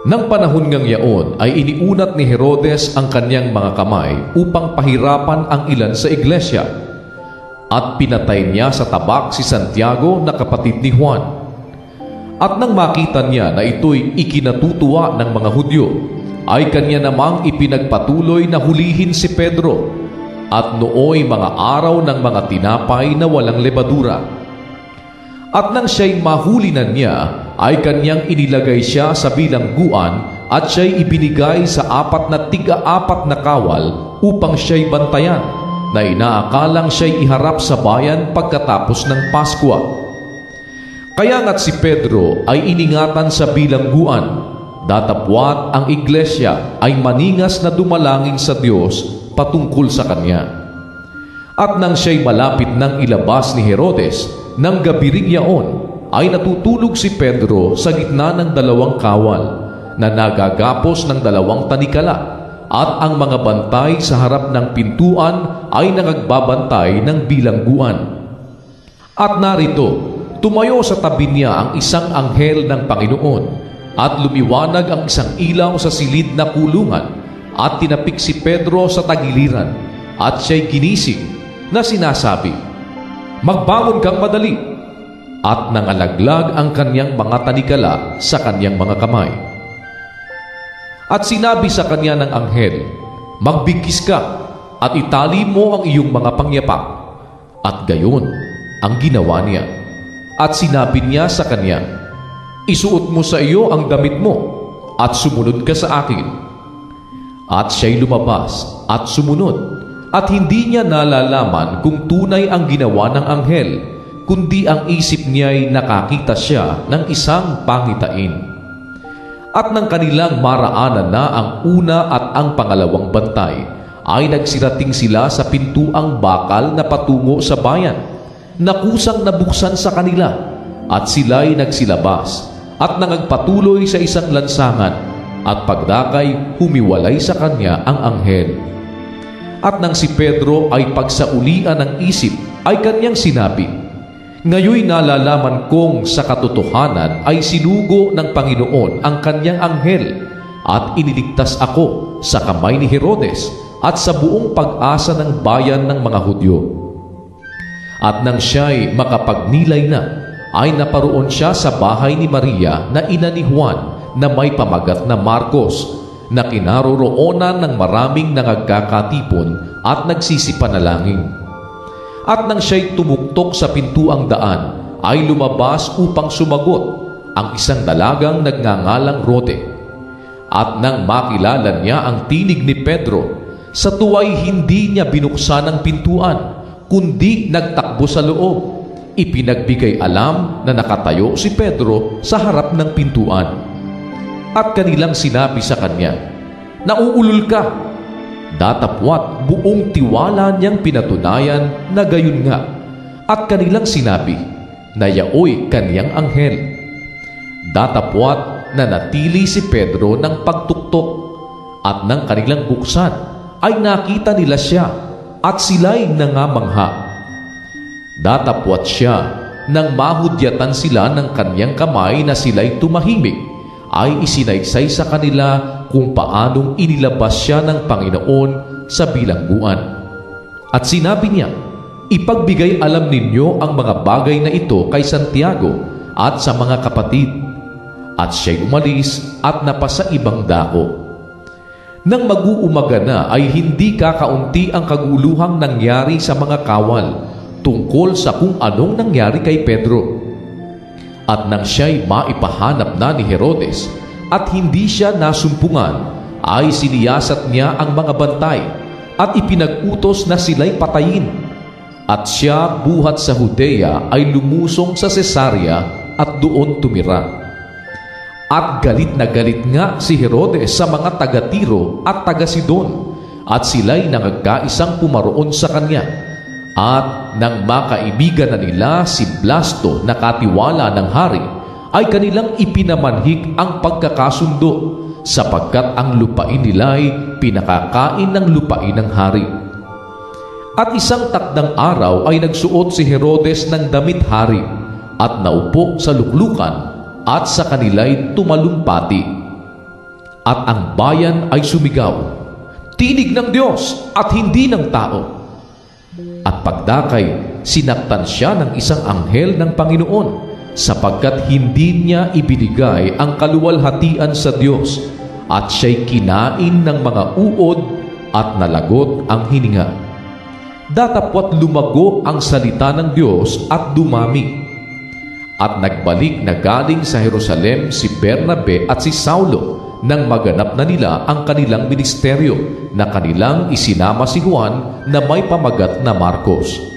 Nang panahon ngang yaon ay iniunat ni Herodes ang kanyang mga kamay upang pahirapan ang ilan sa iglesia, at pinatay niya sa tabak si Santiago na kapatid ni Juan. At nang makita niya na ito'y ikinatutuwa ng mga Hudyo, ay kanya namang ipinagpatuloy na hulihin si Pedro, at nooy mga araw ng mga tinapay na walang lebadura. At nang siya'y mahuli na niya, ay kanyang inilagay siya sa bilangguan at siya'y ibinigay sa 4 na tiga-4 na kawal upang siya'y bantayan, na inaakalang siya'y iharap sa bayan pagkatapos ng Paskwa. Kaya nga't si Pedro ay iningatan sa bilangguan, datapwat ang iglesia ay maningas na dumalangin sa Diyos patungkol sa kanya. At nang siya'y malapit ng ilabas ni Herodes, nang gabi ring yaon, ay natutulog si Pedro sa gitna ng 2 kawal na nagagapos ng 2 tanikala, at ang mga bantay sa harap ng pintuan ay nangagbabantay ng bilangguan. At narito, tumayo sa tabi niya ang isang anghel ng Panginoon, at lumiwanag ang isang ilaw sa silid na kulungan, at tinapik si Pedro sa tagiliran, at siya'y ginising na sinasabi, "Magbangon kang madali!" At nangalaglag ang kanyang mga tanikala sa kanyang mga kamay. At sinabi sa kanya ng anghel, "Magbigkis ka at itali mo ang iyong mga pangyapak." At gayon ang ginawa niya. At sinabi niya sa kanya, "Isuot mo sa iyo ang damit mo at sumunod ka sa akin." At siya'y lumabas at sumunod, at hindi niya nalalaman kung tunay ang ginawa ng anghel, kundi ang isip niya'y nakakita siya ng isang pangitain. At nang kanilang maraanan na ang una at ang pangalawang bantay, ay nagsirating sila sa pintuang bakal na patungo sa bayan, na kusang nabuksan sa kanila, at sila'y nagsilabas, at nangagpatuloy sa isang lansangan, at pagdakay humiwalay sa kanya ang anghel. At nang si Pedro ay pagsaulian ng isip, ay kanyang sinabi, "Ngayoy nalalaman kong sa katotohanan ay sinugo ng Panginoon ang kanyang anghel, at iniligtas ako sa kamay ni Herodes at sa buong pag-asa ng bayan ng mga Hudyo." At nang siya'y makapagnilay na, ay naparoon siya sa bahay ni Maria na ina ni Juan, na may pamagat na Marcos, na kinaroroonan ng maraming nangagkakatipon at nagsisipanalangin. At nang siya'y tumuktok sa pintuang daan, ay lumabas upang sumagot ang isang dalagang nagngangalang Rode. At nang makilala niya ang tinig ni Pedro, sa tuwa'y hindi niya binuksan ang pintuan, kundi nagtakbo sa loob. Ipinagbigay alam na nakatayo si Pedro sa harap ng pintuan. At kanilang sinabi sa kanya, "Nauulol ka." Datapwat buong tiwala niyang pinatunayan na gayon nga, at kanilang sinabi na yaoy kaniyang anghel. Datapwat na natili si Pedro ng pagtuktok, at nang kanilang buksan ay nakita nila siya, at sila'y nangamangha. Datapwat siya nang mahudyatan sila ng kaniyang kamay na sila'y tumahimik, ay isinaysay sa kanila kung paanong inilabas siya ng Panginoon sa bilangguan. At sinabi niya, "Ipagbigay alam ninyo ang mga bagay na ito kay Santiago at sa mga kapatid." At siya'y umalis at napasa ibang dako. Nang mag-uumaga na ay hindi kakaunti ang kaguluhang nangyari sa mga kawal tungkol sa kung anong nangyari kay Pedro. At nang siya'y maipahanap na ni Herodes at hindi siya nasumpungan, ay siniyasat niya ang mga bantay at ipinag-utos na sila'y patayin. At siya buhat sa Judea ay lumusong sa Cesarea at doon tumira. At galit na galit nga si Herodes sa mga taga-Tiro at taga-Sidon, at sila'y nangagkaisang pumaroon sa kanya. At nang makaibigan na nila si Blasto na katiwala ng hari, ay kanilang ipinamanhik ang pagkakasundo, sapagkat ang lupain nila'y pinakakain ng lupain ng hari. At isang takdang araw ay nagsuot si Herodes ng damit hari, at naupo sa luklukan, at sa kanila'y tumalumpati. At ang bayan ay sumigaw, "Tinig ng Diyos at hindi ng tao." At pagdakay, sinaktan siya ng isang anghel ng Panginoon sapagkat hindi niya ibinigay ang kaluwalhatian sa Diyos at siya'y kinain ng mga uod at nalagot ang hininga. Datapwat lumago ang salita ng Diyos at dumami. At nagbalik na galing sa Jerusalem si Bernabe at si Saulo nang maganap na nila ang kanilang ministeryo na kanilang isinama si Juan na may pamagat na Marcos.